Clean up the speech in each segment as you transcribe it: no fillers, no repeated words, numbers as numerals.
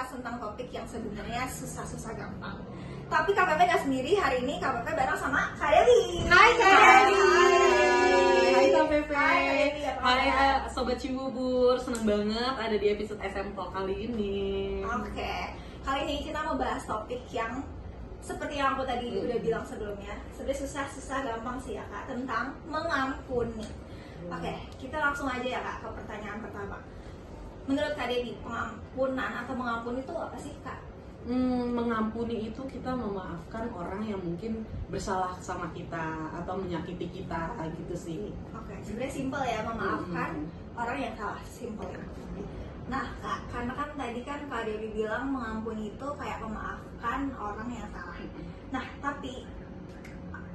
membahas tentang topik yang sebenarnya susah-susah gampang. Tapi Kak Pepe gak sendiri, hari ini Kak Pepe bareng sama Kak Dewi. Hai Kak Dewi. Hai Kak Pepe. Hai Kak Dewi, apa Hai kabar? Sobat Cibubur, senang banget ada di episode SM Talk kali ini. Oke, kali ini kita mau bahas topik yang seperti yang aku tadi udah bilang sebelumnya, sebenarnya susah-susah gampang sih ya Kak, tentang mengampuni. Oke, kita langsung aja ya Kak ke pertanyaan pertama. Menurut Kak Dewi, pengampunan atau mengampuni itu apa sih Kak? Mengampuni itu kita memaafkan orang yang mungkin bersalah sama kita atau menyakiti kita gitu sih. Oke, sebenarnya simpel ya, memaafkan orang yang salah, simpel. Nah Kak, karena kan tadi kan Kak Dewi bilang mengampuni itu kayak memaafkan orang yang salah. Nah, tapi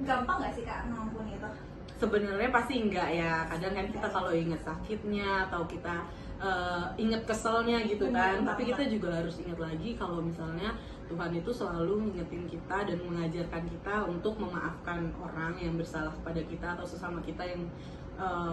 gampang gak sih Kak mengampuni itu? Sebenarnya pasti enggak ya, kadang kan kita kalau ingat sakitnya atau kita ingat keselnya gitu kan. Benar, Tapi kita juga harus ingat lagi kalau misalnya Tuhan itu selalu ngingetin kita dan mengajarkan kita untuk memaafkan orang yang bersalah kepada kita atau sesama kita yang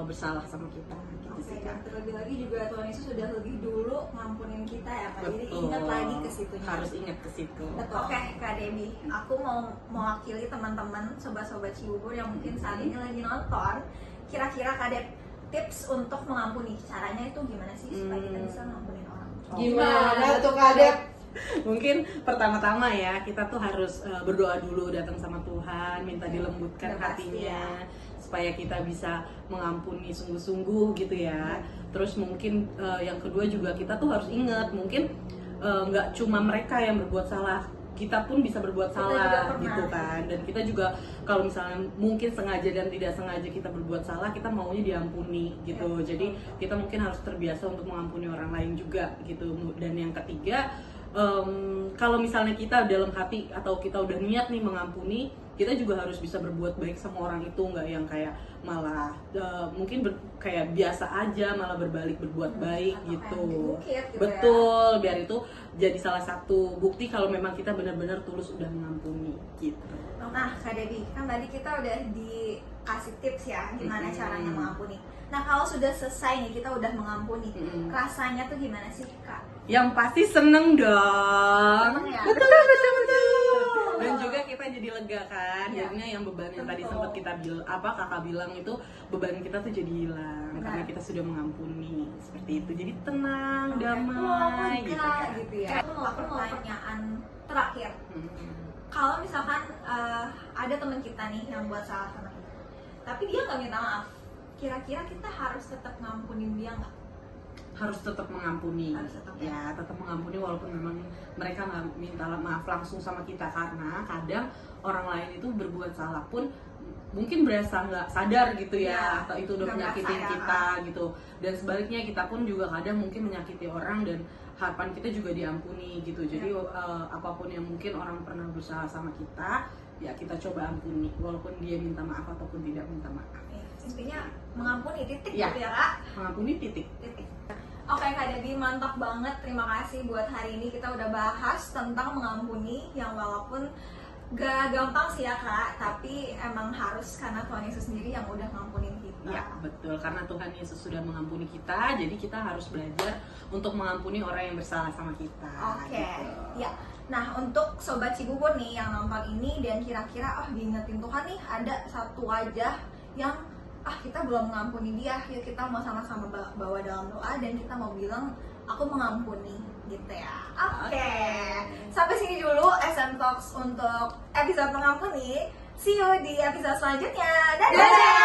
bersalah sama kita gitu Oke, sih dan Kak. terlebih lagi juga Tuhan Yesus sudah lebih dulu ngampunin kita ya Kak. Jadi Betul. ingat lagi ke situnya. Harus ingat ke situ. Betul. Oke Kak Dewi, aku mau mewakili teman-teman sobat-sobat Cibubur yang mungkin saat ini lagi nonton. Kira-kira Kak Dewi tips untuk mengampuni, caranya itu gimana sih supaya kita bisa ngampunin orang? Gimana tuh Kak Dep? Mungkin pertama-tama ya kita tuh harus berdoa dulu, datang sama Tuhan, minta dilembutkan Udah pasti hatinya supaya kita bisa mengampuni sungguh-sungguh gitu ya. Terus mungkin yang kedua juga kita tuh harus ingat, mungkin nggak cuma mereka yang berbuat salah, kita pun bisa berbuat Kita salah juga pernah. gitu kan. Dan kita juga kalau misalnya mungkin sengaja dan tidak sengaja kita berbuat salah, kita maunya diampuni gitu. Ya, Jadi kita mungkin harus terbiasa untuk mengampuni orang lain juga gitu. Dan yang ketiga, kalau misalnya kita dalam hati atau kita udah niat nih mengampuni, kita juga harus bisa berbuat baik sama orang itu, nggak yang kayak malah mungkin kayak biasa aja, malah berbalik berbuat baik Atau gitu. kayak dibukit gitu Betul, biar itu jadi salah satu bukti kalau memang kita benar-benar tulus udah mengampuni gitu. Nah Kak Dewi, kan tadi kita udah dikasih tips ya gimana caranya mengampuni. Nah kalau sudah selesai nih, kita udah mengampuni, rasanya tuh gimana sih Kak? Yang pasti seneng dong. Seneng ya? Betul, betul, betul. Dan juga kita jadi lega kan. Ya. Jadinya yang beban yang tadi Betul. sempat kita kakak bilang itu, beban kita tuh jadi hilang Benar. karena kita sudah mengampuni. Seperti itu. Jadi tenang, Oke. damai Lega, gitu kan. gitu ya. Aku mau pertanyaan terakhir. Hmm. Kalau misalkan ada teman kita nih yang buat salah sama kita, tapi dia nggak minta maaf, kira-kira kita harus tetap ngampunin dia nggak? Harus tetap mengampuni. Harus tetap, ya, tetap mengampuni walaupun memang mereka nggak minta maaf langsung sama kita, karena kadang orang lain itu berbuat salah pun mungkin berasa nggak sadar gitu ya, Ya, atau itu udah nggak menyakitin merasa ya. kita gitu. Dan sebaliknya kita pun juga kadang mungkin menyakiti orang dan harapan kita juga diampuni gitu. Jadi apapun yang mungkin orang pernah berusaha sama kita, ya kita coba ampuni walaupun dia minta maaf ataupun tidak minta maaf. Intinya mengampuni, titik Ya. gitu ya Kak? Mengampuni titik. Titik. Oke Kak Dewi, mantap banget. Terima kasih buat hari ini kita udah bahas tentang mengampuni yang walaupun gak gampang sih ya Kak, tapi emang harus karena Tuhan Yesus sendiri yang udah ngampunin kita. Ya, betul. Karena Tuhan Yesus sudah mengampuni kita, jadi kita harus belajar untuk mengampuni orang yang bersalah sama kita. Oke, Gitu. ya. Nah untuk Sobat Cibubur nih yang nonton ini dan kira-kira diingetin Tuhan nih, ada satu wajah yang kita belum mengampuni dia, yuk kita mau sama-sama bawa dalam doa dan kita mau bilang aku mengampuni gitu ya. Oke. Sampai sini dulu SM Talks untuk episode mengampuni. See you di episode selanjutnya. Dadah.